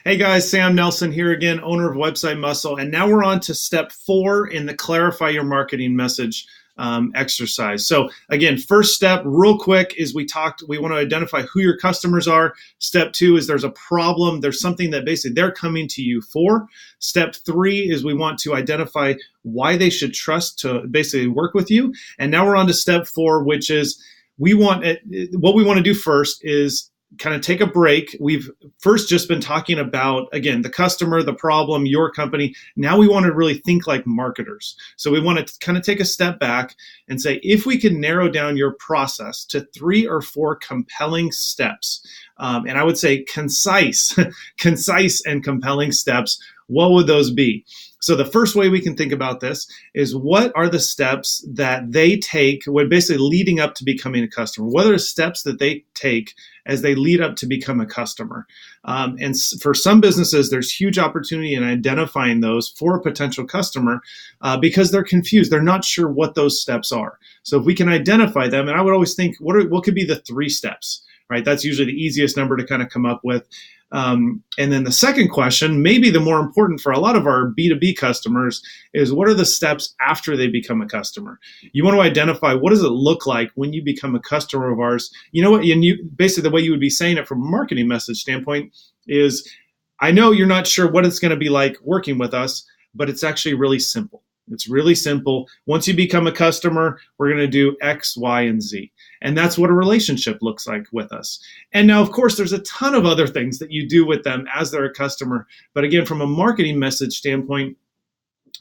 Hey guys, Sam Nelson here again, owner of Website Muscle. And now we're on to step 4 in the clarify your marketing message exercise. So again, first step, real quick, is we want to identify who your customers are. Step 2 is there's a problem. There's something that basically they're coming to you for. Step 3 is we want to identify why they should trust to basically work with you. And now we're on to step 4, which is what we want to do first is kind of take a break. We've first just been talking about, again, the customer, the problem, your company. Now we want to really think like marketers. So we want to kind of take a step back and say, if we can narrow down your process to 3 or 4 compelling steps, and I would say concise and compelling steps, what would those be? So the first way we can think about this is, what are the steps that they take when basically leading up to becoming a customer? What are the steps that they take as they lead up to become a customer? And for some businesses, there's huge opportunity in identifying those for a potential customer because they're confused. They're not sure what those steps are. So if we can identify them, and I would always think, what could be the 3 steps, right? That's usually the easiest number to kind of come up with. And then the second question, maybe the more important for a lot of our B2B customers, is what are the steps after they become a customer? You want to identify, what does it look like when you become a customer of ours? You know what? And basically the way you would be saying it from a marketing message standpoint is, I know you're not sure what it's going to be like working with us, but it's actually really simple. It's really simple. Once you become a customer, we're going to do X, Y, and Z. And that's what a relationship looks like with us. And now, of course, there's a ton of other things that you do with them as they're a customer. But again, from a marketing message standpoint,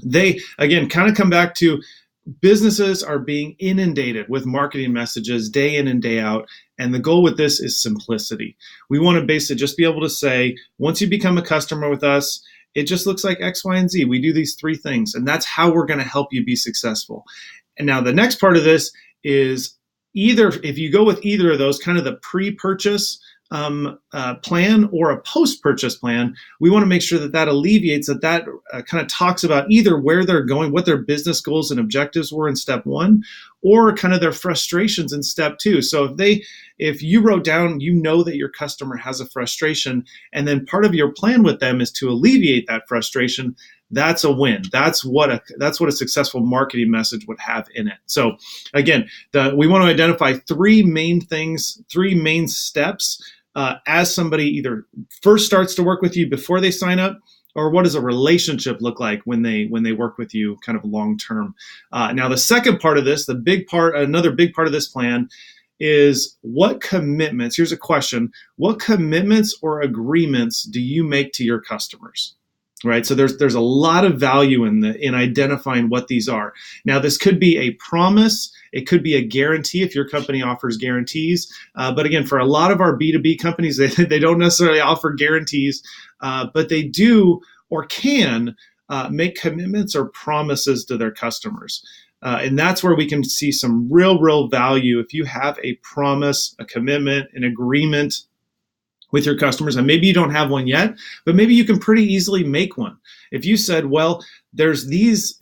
they, again, kind of come back to, businesses are being inundated with marketing messages day in and day out. And the goal with this is simplicity. We want to basically just be able to say, once you become a customer with us, it just looks like X, Y, and Z. We do these 3 things, and that's how we're going to help you be successful. And now the next part of this is, if you go with either of those, kind of the pre-purchase plan or a post-purchase plan, we want to make sure that alleviates that kind of talks about either where they're going, what their business goals and objectives were in step 1, or kind of their frustrations in step 2. So if you wrote down, you know that your customer has a frustration, and then part of your plan with them is to alleviate that frustration, that's a win. That's what a successful marketing message would have in it. So again, we want to identify 3 main things, 3 main steps as somebody either first starts to work with you before they sign up, or what does a relationship look like when they work with you kind of long term. Now the second part of this, another big part of this plan is, what commitments, here's a question, what commitments or agreements do you make to your customers? Right, so there's a lot of value in identifying what these are. Now, this could be a promise, it could be a guarantee if your company offers guarantees. But again, for a lot of our B2B companies, they don't necessarily offer guarantees, but they do or can make commitments or promises to their customers. And that's where we can see some real value if you have a promise, a commitment, an agreement with your customers. And maybe you don't have one yet, but maybe you can pretty easily make one. If you said, well, there's these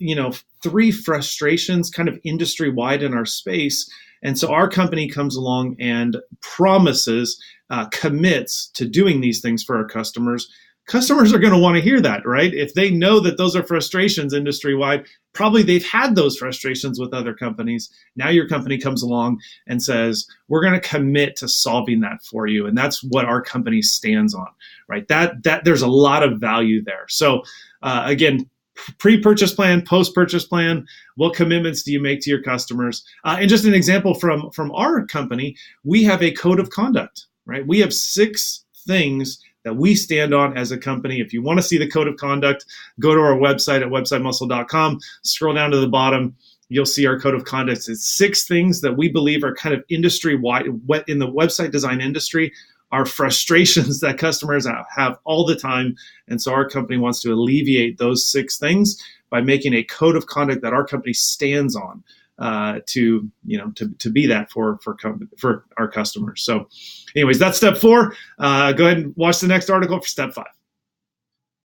3 frustrations kind of industry-wide in our space, and so our company comes along and promises, commits to doing these things for our customers, customers are going to want to hear that, right? If they know that those are frustrations industry-wide, probably they've had those frustrations with other companies. Now your company comes along and says, we're going to commit to solving that for you. And that's what our company stands on, right? That there's a lot of value there. So again, pre-purchase plan, post-purchase plan, what commitments do you make to your customers? And just an example from our company, we have a code of conduct, right? We have 6 things that we stand on as a company. If you want to see the code of conduct, go to our website at websitemuscle.com, scroll down to the bottom, you'll see our code of conduct. It's 6 things that we believe are kind of industry-wide in the website design industry, are frustrations that customers have all the time. And so our company wants to alleviate those 6 things by making a code of conduct that our company stands on to be that for our customers. So anyways, that's step 4. Go ahead and watch the next article for step 5.